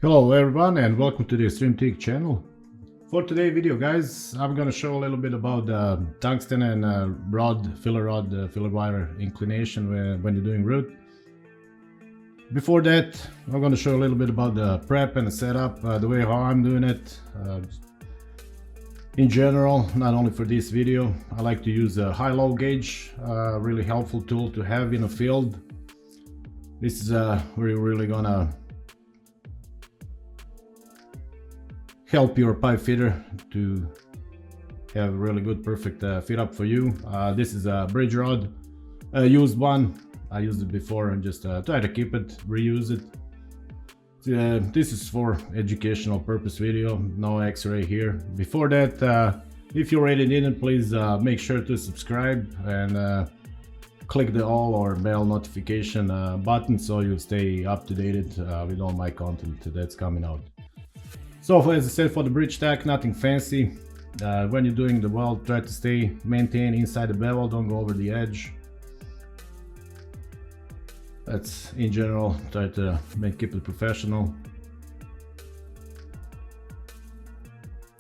Hello everyone and welcome to the Extreme TIG channel. For today's video guys, I'm gonna show a little bit about tungsten and filler wire inclination when you're doing root. Before that, I'm gonna show a little bit about the prep and the setup, the way how I'm doing it. In general, not only for this video, I like to use a high-low gauge, really helpful tool to have in a field. This is where you're really gonna help your pipe fitter to have a really good perfect fit up for you. This is a bridge rod, a used one. I used it before and just try to keep it, reuse it. This is for educational purpose video, no x-ray here. Before that, if you already didn't, please make sure to subscribe and click the all or bell notification button so you stay up to date with all my content that's coming out. So as I said, for the bridge tack, nothing fancy. When you're doing the weld, try to maintain inside the bevel, don't go over the edge. That's in general, try to keep it professional.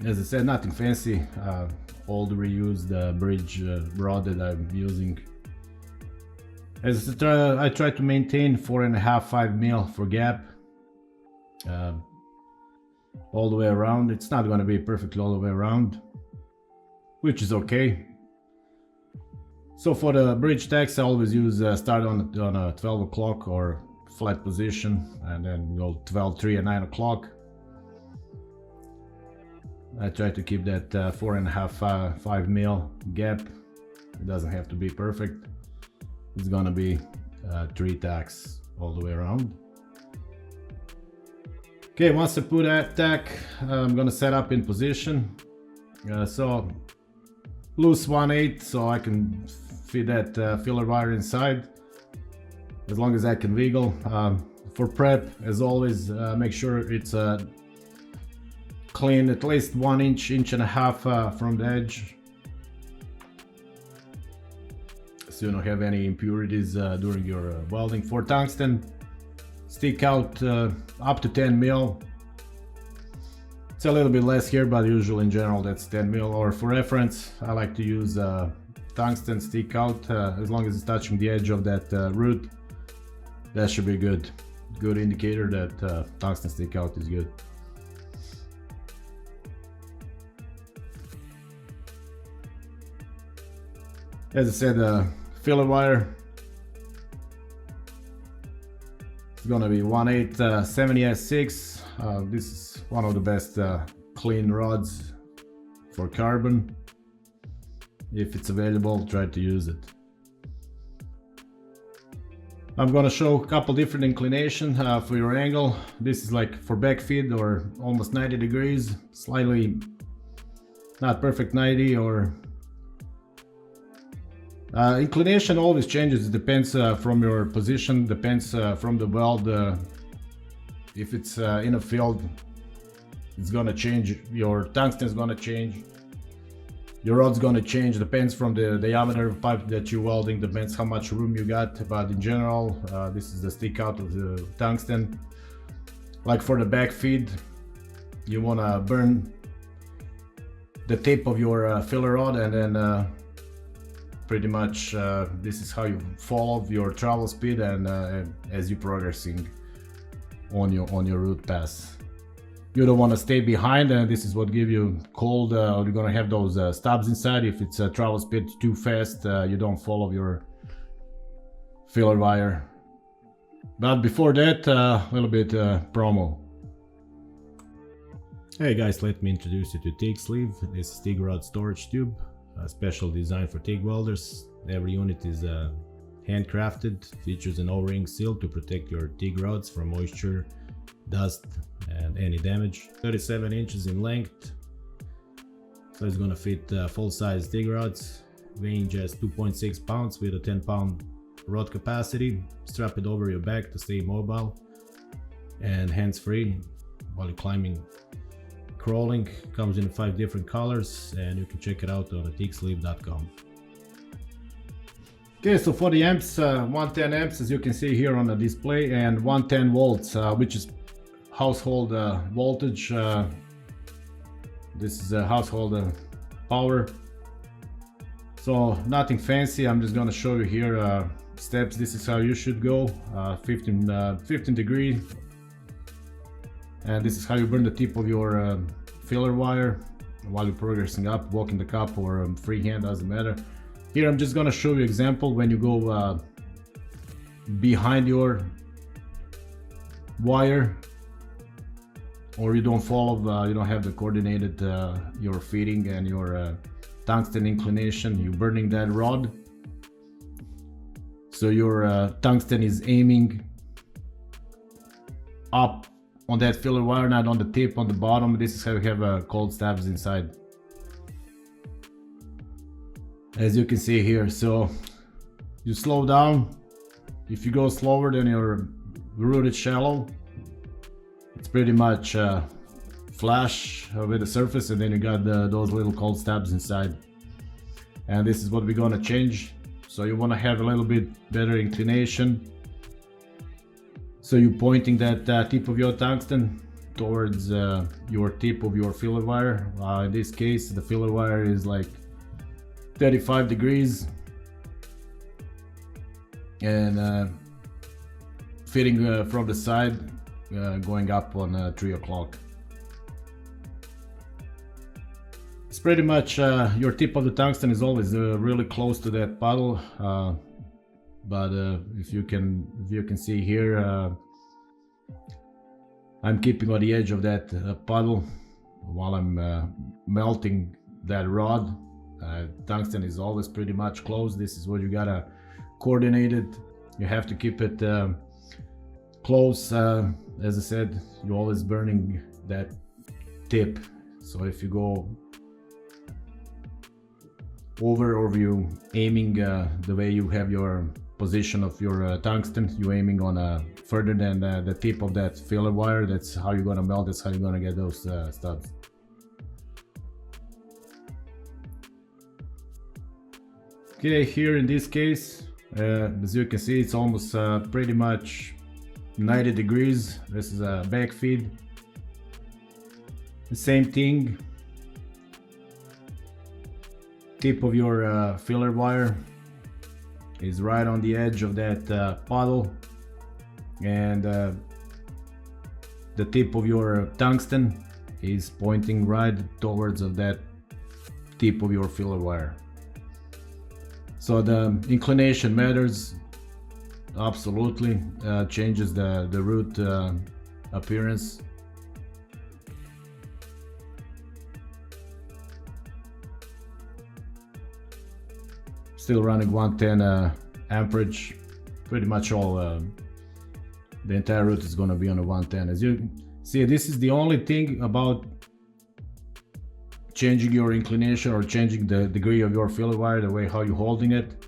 As I said, nothing fancy, all the reused bridge rod that I'm using. As I try to maintain 4.5–5 mil for gap. All the way around. It's not going to be perfectly all the way around, which is okay. So for the bridge tacks, I always use start on a 12 o'clock or flat position and then go 12, 3 and 9 o'clock. I try to keep that 4.5–5 mil gap. It doesn't have to be perfect. It's gonna be 3 tacks all the way around. Okay, once I put that tack, I'm gonna set up in position. So loose 1/8 so I can fit that filler wire inside as long as I can wiggle. For prep, as always, make sure it's clean, at least 1 inch, 1.5 inches from the edge, so you don't have any impurities during your welding. For tungsten, stick out up to 10 mil. It's a little bit less here, but usually in general that's 10 mil. Or for reference, I like to use tungsten stick out as long as it's touching the edge of that root. That should be good. Good indicator that tungsten stick out is good. As I said, filler wire. It's gonna be 1/8 70S6. This is one of the best clean rods for carbon. If it's available, try to use it. I'm gonna show a couple different inclination for your angle. This is like for back feed or almost 90 degrees, slightly not perfect 90 or inclination always changes. It depends from your position, depends from the weld. If it's in a field, it's gonna change. Your tungsten is gonna change. Your rod's gonna change. Depends from the diameter of pipe that you're welding. Depends how much room you got. But in general, this is the stick out of the tungsten. Like for the back feed, you wanna burn the tip of your filler rod and then pretty much this is how you follow your travel speed and as you're progressing on your root pass. You don't want to stay behind, and this is what give you cold or you're gonna have those stubs inside. If it's a travel speed too fast, you don't follow your filler wire. But before that, a little bit promo. Hey guys, let me introduce you to TIG sleeve. This is TIG rod storage tube. A special design for TIG welders. Every unit is handcrafted, features an O-ring seal to protect your TIG rods from moisture, dust and any damage. 37 inches in length, so it's gonna fit full-size TIG rods, weighing just 2.6 pounds with a 10-pound rod capacity. Strap it over your back to stay mobile and hands-free while you're climbing. Crawling. Comes in 5 different colors and you can check it out on tigsleeve.com. Okay, so for the amps, 110 amps as you can see here on the display, and 110 volts, which is household voltage. This is a household power. So nothing fancy. I'm just gonna show you here steps. This is how you should go. 15 degree, and this is how you burn the tip of your filler wire while you're progressing up, walking the cup or freehand, doesn't matter. Here I'm just gonna show you example when you go behind your wire, or you don't follow, you don't have the coordinated your feeding and your tungsten inclination. You're burning that rod, so your tungsten is aiming up on that filler wire, not on the tip, on the bottom. This is how you have cold stabs inside, as you can see here. So you slow down. If you go slower, then your root is shallow. It's pretty much flash with the surface, and then you got those little cold stabs inside. And this is what we're gonna change. So you want to have a little bit better inclination. So you're pointing that tip of your tungsten towards your tip of your filler wire. In this case, the filler wire is like 35 degrees, and fitting from the side, going up on 3 o'clock. It's pretty much your tip of the tungsten is always really close to that puddle, but if you can see here, I'm keeping on the edge of that puddle while I'm melting that rod. Tungsten is always pretty much close. This is what you gotta coordinate it. You have to keep it close. As I said, you're always burning that tip. So if you go over, or you aiming the way you have your position of your tungsten, you aiming on further than the tip of that filler wire, that's how you're gonna melt. That's how you're gonna get those stubs. Okay, here in this case, as you can see, it's almost pretty much 90 degrees. This is a back feed. The same thing. Tip of your filler wire is right on the edge of that puddle, and the tip of your tungsten is pointing right towards of that tip of your filler wire. So the inclination matters absolutely. Changes the root appearance. Still running 110 amperage. Pretty much all the entire root is going to be on a 110. As you see, this is the only thing about changing your inclination or changing the degree of your filler wire, the way how you're holding it.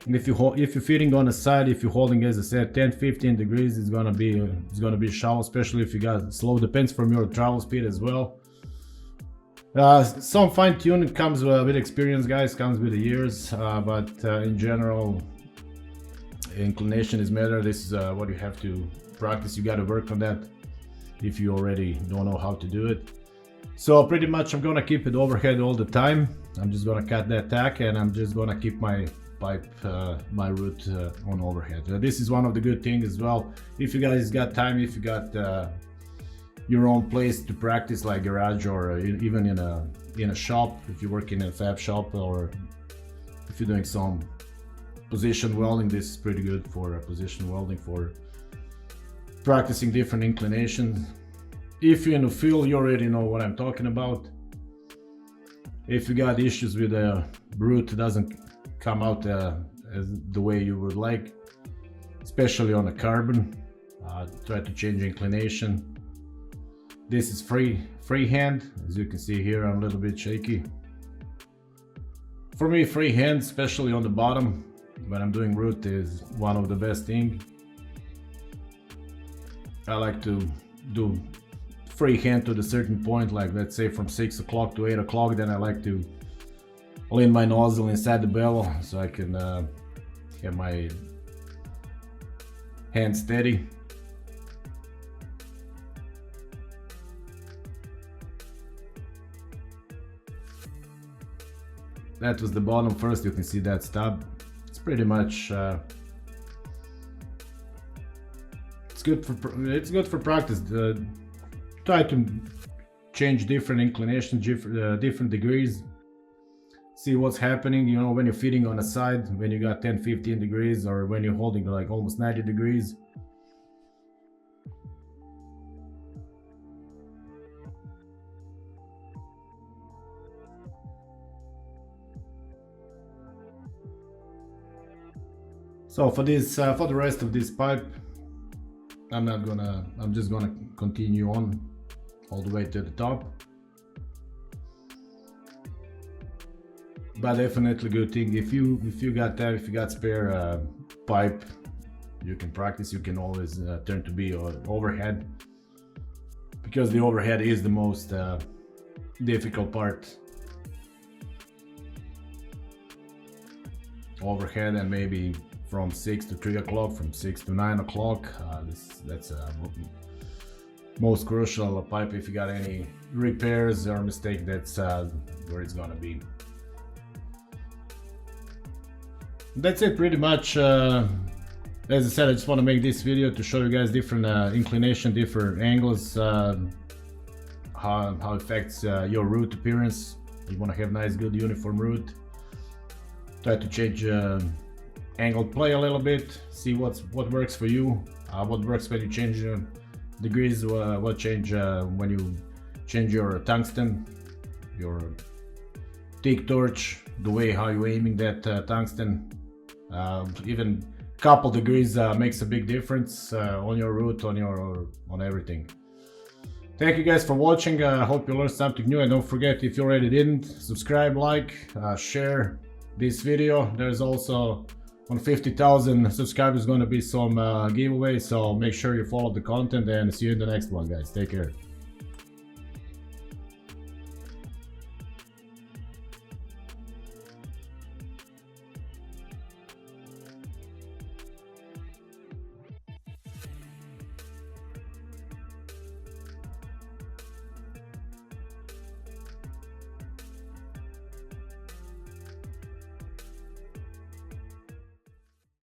And if you're fitting on the side, if you're holding, as I said, 10-15 degrees, it's gonna be shallow, especially if you got slow. Depends from your travel speed as well. Some fine tuning comes with experience, guys, comes with the years, but in general, inclination is matter. This is what you have to practice. You got to work on that if you already don't know how to do it. So pretty much I'm gonna keep it overhead all the time. I'm just gonna cut that tack, and I'm just gonna keep my pipe, my root on overhead. This is one of the good things as well. If you guys got time, if you got your own place to practice, like garage, or even in a shop, if you work in a fab shop, or if you're doing some position welding, this is pretty good for position welding, for practicing different inclinations. If you're in the field, you already know what I'm talking about. If you got issues with the root, doesn't come out as the way you would like, especially on a carbon, try to change inclination. This is freehand. As you can see here, I'm a little bit shaky. For me, freehand, especially on the bottom when I'm doing root, is one of the best thing. I like to do freehand to the certain point, like let's say from 6 o'clock to 8 o'clock. Then I like to lean my nozzle inside the bevel so I can have my hand steady. That was the bottom first. You can see that stub. It's pretty much it's good for practice. Try to change different inclinations, different degrees. See what's happening, you know, when you're feeding on a side, when you got 10-15 degrees, or when you're holding like almost 90 degrees. So for this, for the rest of this pipe, I'm just gonna continue on all the way to the top. But definitely good thing, if you got spare pipe, you can practice. You can always turn to be overhead, because the overhead is the most difficult part. Overhead, and maybe from 6 to 3 o'clock, from 6 to 9 o'clock. That's most crucial pipe. If you got any repairs or mistake, that's where it's gonna be. That's it pretty much. As I said, I just want to make this video to show you guys different inclination, different angles, how it affects your root appearance. You want to have nice, good, uniform root. Try to change angled play a little bit, see what works for you, what works when you change degrees, what change when you change your tungsten, your TIG torch, the way how you're aiming that tungsten. Even couple degrees makes a big difference on your root, on everything. Thank you guys for watching. I hope you learned something new, and don't forget, if you already didn't, subscribe, like, share this video. There's also on 50,000 subscribers going to be some giveaway, so make sure you follow the content, and see you in the next one, guys. Take care.